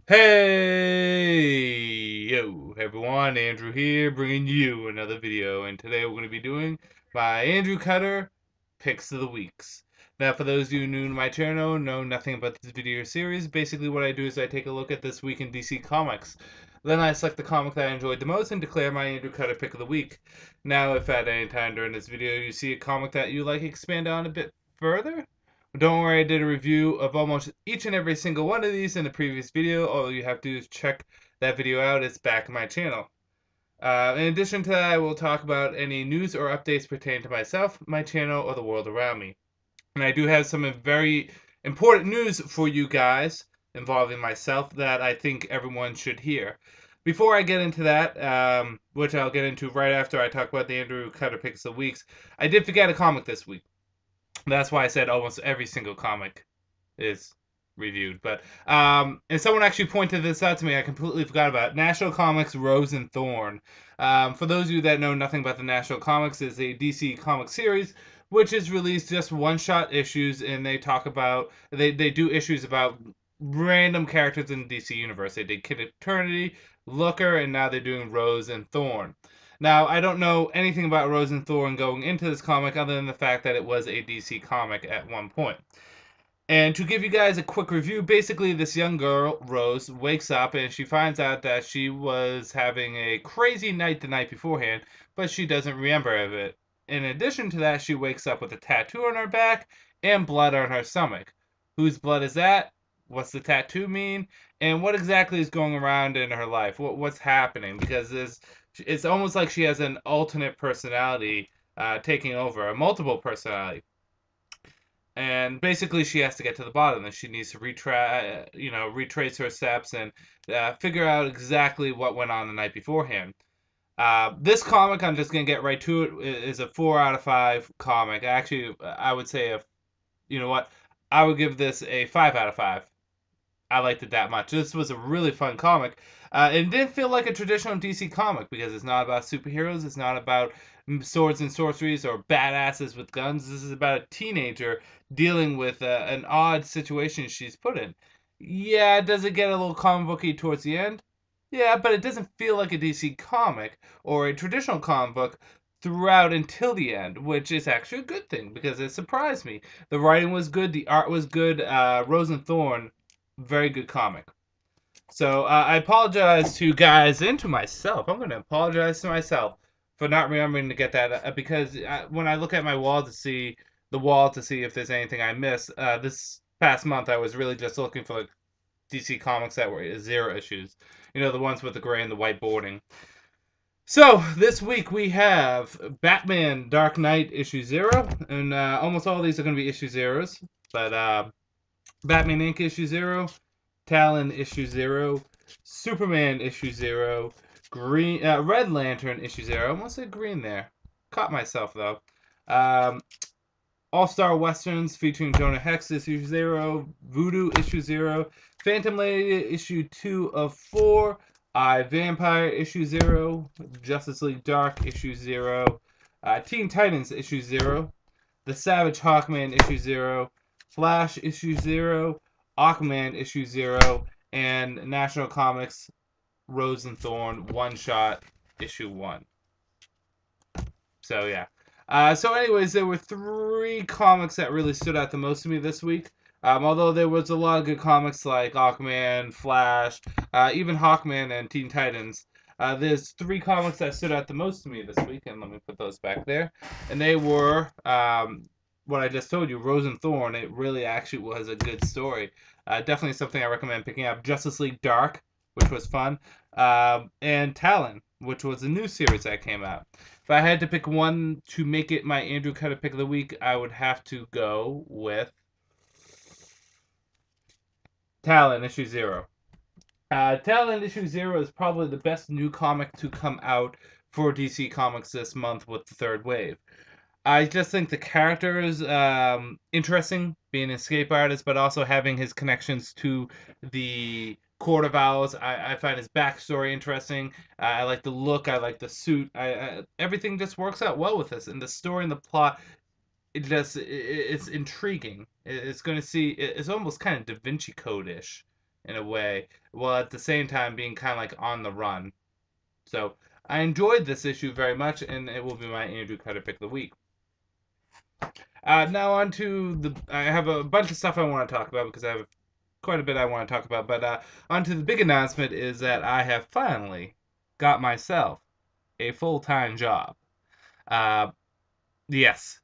Hey, yo, everyone, Andrew here, bringing you another video, and today we're going to be doing my Andrew Cutter Picks of the Weeks. Now, for those of you new to my channel, know nothing about this video series, basically what I do is I take a look at this week in DC Comics. Then I select the comic that I enjoyed the most and declare my Andrew Cutter Pick of the Week. Now, if at any time during this video you see a comic that you like expand on a bit further, don't worry, I did a review of almost each and every single one of these in the previous video. All you have to do is check that video out. It's back on my channel. In addition to that, I will talk about any news or updates pertaining to myself, my channel, or the world around me. And I do have some very important news for you guys involving myself that I think everyone should hear. Before I get into that, which I'll get into right after I talk about the Andrew Cutter Picks of the Weeks, I did forget a comic this week. That's why I said almost every single comic is reviewed. But and someone actually pointed this out to me. I completely forgot about it. National Comics Rose and Thorn. For those of you that know nothing about the National Comics, is a DC comic series which is released just one-shot issues, and they do issues about random characters in the DC universe. They did Kid Eternity, Looker, and now they're doing Rose and Thorn. Now, I don't know anything about Rose and Thorn going into this comic other than the fact that it was a DC comic at one point. And to give you guys a quick review, basically this young girl, Rose, wakes up and she finds out that she was having a crazy night the night beforehand, but she doesn't remember of it. In addition to that, she wakes up with a tattoo on her back and blood on her stomach. Whose blood is that? What's the tattoo mean? And what exactly is going around in her life? What's happening? Because it's almost like she has an alternate personality taking over, a multiple personality. And basically, she has to get to the bottom. And she needs to retrace her steps and figure out exactly what went on the night beforehand. This comic, I'm just gonna get right to it, is a 4 out of 5 comic. Actually, I would say you know what, I would give this a 5 out of 5. I liked it that much. This was a really fun comic. It didn't feel like a traditional DC comic because it's not about superheroes. It's not about swords and sorceries or badasses with guns. This is about a teenager dealing with an odd situation she's put in. Yeah, does it get a little comic booky towards the end? Yeah, but it doesn't feel like a DC comic or a traditional comic book throughout until the end, which is actually a good thing because it surprised me. The writing was good, the art was good. Rose and Thorn, very good comic. So I apologize to you guys and to myself. I'm going to apologize to myself for not remembering to get that because when I look at my wall to see if there's anything I missed, this past month I was really just looking for like DC comics that were 0 issues. You know, the ones with the gray and the white boarding. So this week we have Batman Dark Knight issue 0, and almost all of these are going to be issue 0s. But Batman Inc. issue 0, Talon issue 0, Superman issue 0, Red Lantern issue 0. I almost said green there. Caught myself though. Um, All-Star Westerns featuring Jonah Hex issue 0, Voodoo issue 0, Phantom Lady issue 2 of 4, I Vampire issue 0, Justice League Dark issue 0, Teen Titans issue 0, The Savage Hawkman issue 0, Flash issue 0, Aquaman issue 0, and National Comics Rose and Thorn one shot issue 1. So yeah. So anyways, there were 3 comics that really stood out the most to me this week. Although there was a lot of good comics like Aquaman, Flash, even Hawkman and Teen Titans. There's 3 comics that stood out the most to me this week, and let me put those back there. And they were what I just told you, Rose and Thorn. It really actually was a good story. Definitely something I recommend picking up. Justice League Dark, which was fun, and Talon, which was a new series that came out. If I had to pick one to make it my Andrew Cutter pick of the week, I would have to go with Talon issue 0. Talon issue 0 is probably the best new comic to come out for DC Comics this month with the third wave. I just think the character is interesting, being an escape artist, but also having his connections to the Court of Owls. I find his backstory interesting. I like the look. I like the suit. Everything just works out well with this, and the story and the plot. It's intriguing. It's going to see. It's almost kind of Da Vinci Code-ish in a way, while at the same time being kind of like on the run. So I enjoyed this issue very much, and it will be my Andrew Cutter pick of the week. Now on to I have a bunch of stuff I want to talk about because I have quite a bit I want to talk about. But on to the big announcement is that I have finally got myself a full-time job. Uh, yes,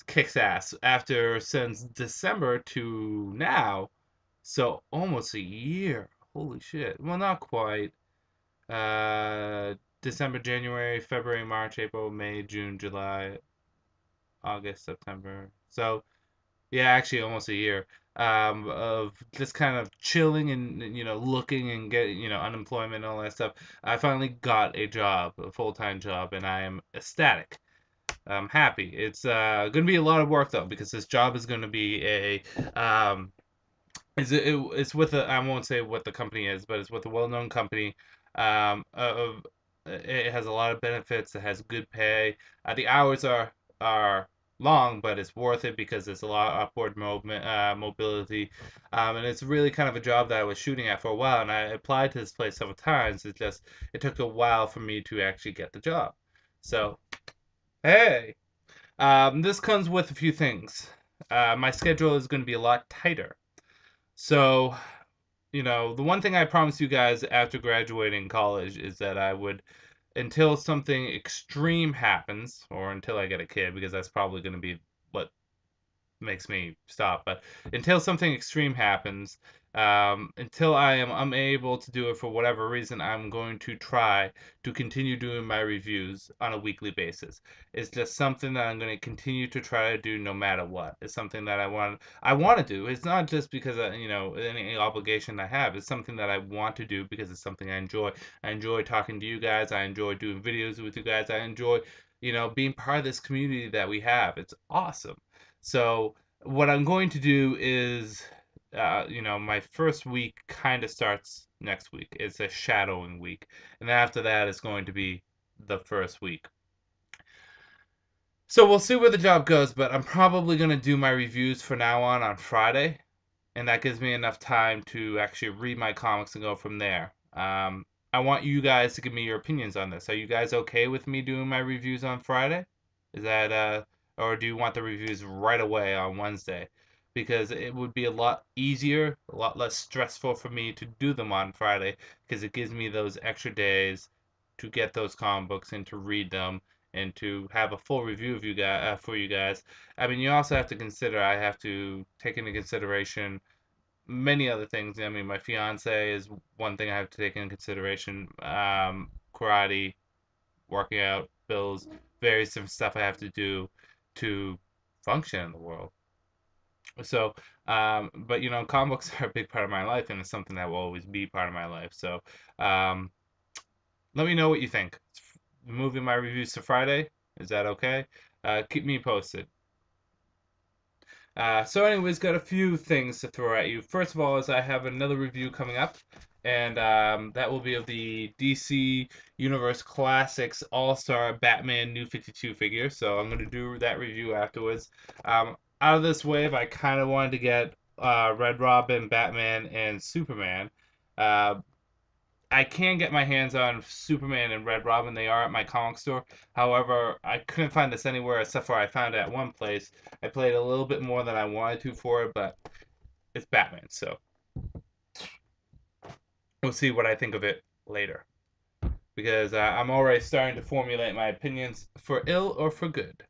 kicks ass. After since December to now, so almost a year. Holy shit. Well, not quite. December, January, February, March, April, May, June, July, August, September. So yeah, actually almost a year of just kind of chilling and looking and getting unemployment and all that stuff. I finally got a job, a full-time job, and I am ecstatic. I'm happy. It's going to be a lot of work though because this job is going to be it's with a, I won't say what the company is, but it's with a well-known company. Of it has a lot of benefits. It has good pay. The hours are long, but it's worth it because there's a lot of upward mobility, and it's really kind of a job that I was shooting at for a while. And I applied to this place several times. It took a while for me to actually get the job. So hey, this comes with a few things. My schedule is going to be a lot tighter. So, the one thing I promised you guys after graduating college is that I would, until something extreme happens, or until I get a kid, because that's probably going to be what makes me stop. But until something extreme happens, until I am unable to do it for whatever reason, I'm going to try to continue doing my reviews on a weekly basis. It's just something that I'm going to continue to try to do no matter what. It's something that I want to do. It's not just because any obligation I have. It's something that I want to do because it's something I enjoy. I enjoy talking to you guys. I enjoy doing videos with you guys. I enjoy being part of this community that we have. It's awesome. So what I'm going to do is, my first week kind of starts next week. It's a shadowing week, and after that, it's going to be the first week. So we'll see where the job goes, but I'm probably going to do my reviews from now on Friday, and that gives me enough time to actually read my comics and go from there. I want you guys to give me your opinions on this. Are you guys okay with me doing my reviews on Friday? Is that or do you want the reviews right away on Wednesday? Because it would be a lot easier, a lot less stressful for me to do them on Friday because it gives me those extra days to get those comic books and to read them and to have a full review of you guys for you guys. I mean, you also have to consider I have to take into consideration many other things. I mean, my fiance is one thing I have to take into consideration. Karate, working out, bills, various different stuff I have to do to function in the world. So, but comic books are a big part of my life, and it's something that will always be part of my life. So, um, let me know what you think. Moving my reviews to Friday, is that okay? Keep me posted. So anyways, got a few things to throw at you. First of all, is I have another review coming up, and that will be of the DC Universe Classics All-Star Batman New 52 figure. So I'm going to do that review afterwards. Out of this wave, I kind of wanted to get Red Robin, Batman, and Superman. Uh, I can get my hands on Superman and Red Robin. They are at my comic store. However, I couldn't find this anywhere except for I found it at one place. I played a little bit more than I wanted to for it, but it's Batman, so we'll see what I think of it later. Because I'm already starting to formulate my opinions for ill or for good.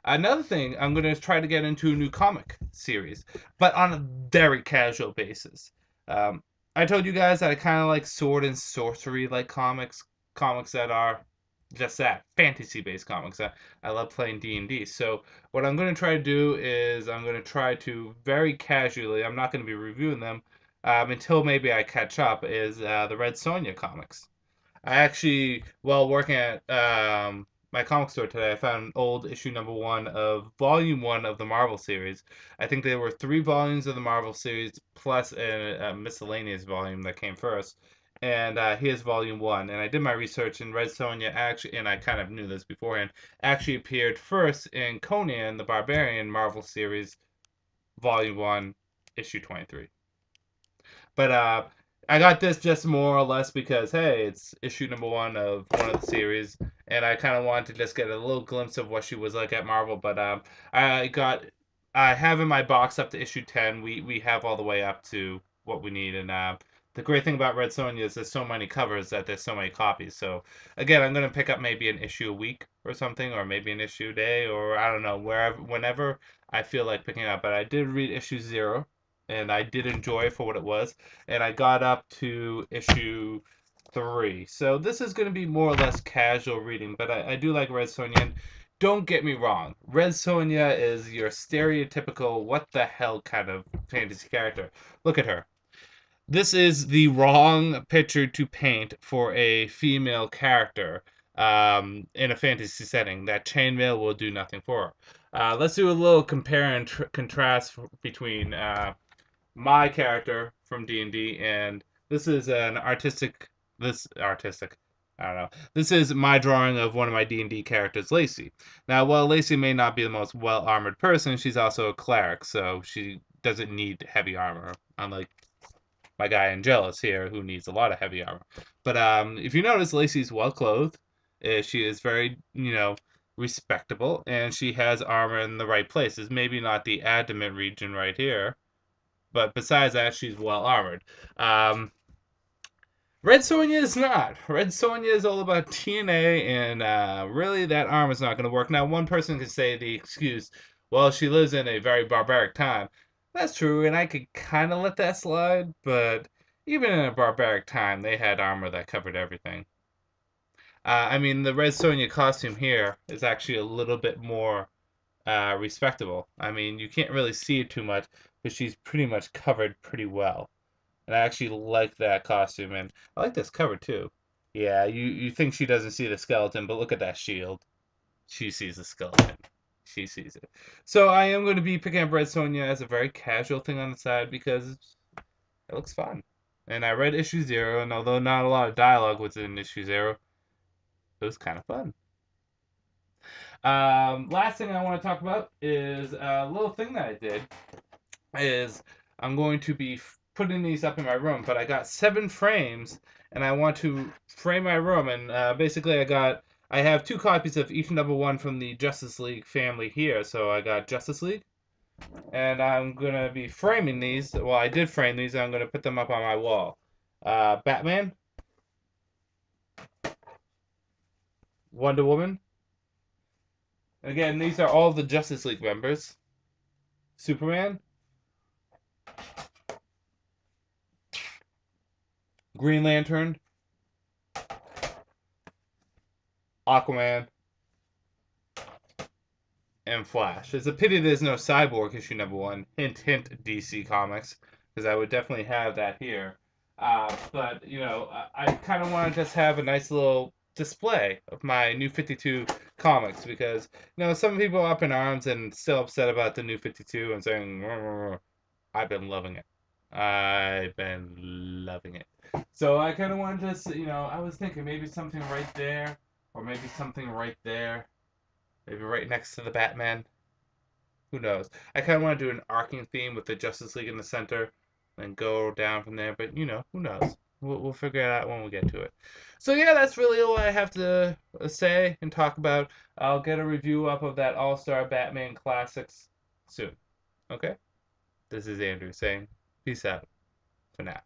Another thing, I'm going to try to get into a new comic series, but on a very casual basis. I told you guys that I kind of like sword and sorcery like comics that are just that, fantasy-based comics. I love playing D&D. So what I'm going to try to do is I'm going to try to very casually, I'm not going to be reviewing them until maybe I catch up, is the Red Sonja comics. I actually, while working at my comic store today, I found old issue number 1 of volume 1 of the Marvel series. I think there were 3 volumes of the Marvel series plus a miscellaneous volume that came first. And here's volume 1. And I did my research, and Red Sonja actually, and I kind of knew this beforehand, actually appeared first in Conan the Barbarian Marvel series, volume 1, issue 23. But I got this just more or less because, hey, it's issue number 1 of one of the series, and I kind of wanted to just get a little glimpse of what she was like at Marvel. But I got, I have in my box up to issue 10. We have all the way up to what we need, and the great thing about Red Sonja is there's so many covers that there's so many copies. So again, I'm gonna pick up maybe an issue a week or something, or maybe an issue a day, or I don't know, wherever, whenever I feel like picking it up. But I did read issue 0, and I did enjoy it for what it was, and I got up to issue 3. So this is going to be more or less casual reading, but I do like Red Sonja. And don't get me wrong, Red Sonja is your stereotypical what the hell kind of fantasy character. Look at her. This is the wrong picture to paint for a female character in a fantasy setting. That chainmail will do nothing for her. Let's do a little compare and contrast between my character from D&D, and this is an artistic, I don't know. This is my drawing of one of my D&D characters, Lacey. Now, while Lacey may not be the most well-armored person, she's also a cleric, so she doesn't need heavy armor, unlike my guy Angelus here, who needs a lot of heavy armor. But if you notice, Lacey's well-clothed. She is very, respectable, and she has armor in the right places. Maybe not the abdomen region right here, but besides that, she's well armored. Red Sonja is not. Red Sonja is all about TNA, and really that armor's not going to work. Now, one person could say the excuse, well, she lives in a very barbaric time. That's true, and I could kind of let that slide, but even in a barbaric time, they had armor that covered everything. I mean, the Red Sonja costume here is actually a little bit more respectable. I mean, you can't really see it too much, but she's pretty much covered pretty well. And I actually like that costume, and I like this cover too. Yeah, you think she doesn't see the skeleton, but look at that shield. She sees the skeleton. She sees it. So I am going to be picking up Red Sonja as a very casual thing on the side because it looks fun. And I read issue 0, and although not a lot of dialogue was in issue 0, it was kind of fun. Last thing I want to talk about is a little thing that I did. Is I'm going to be putting these up in my room, but I got 7 frames, and I want to frame my room. And basically, I have 2 copies of each number 1 from the Justice League family here. So I got Justice League, and I'm gonna be framing these. Well, I did frame these, and I'm gonna put them up on my wall. Batman, Wonder Woman. Again, these are all the Justice League members. Superman, Green Lantern, Aquaman, and Flash. It's a pity there's no Cyborg issue number 1. Hint, hint, DC Comics, because I would definitely have that here. But, I kind of want to just have a nice little display of my New 52 comics, because, some people are up in arms and still upset about the New 52 and saying, I've been loving it. I've been loving it. So I kind of want to just, I was thinking maybe something right there, or maybe something right there, maybe right next to the Batman. Who knows? I kind of want to do an arcing theme with the Justice League in the center, and go down from there. But who knows? We'll figure it out when we get to it. So yeah, that's really all I have to say and talk about. I'll get a review up of that All-Star Batman Classics soon. Okay? This is Andrew saying peace out for now.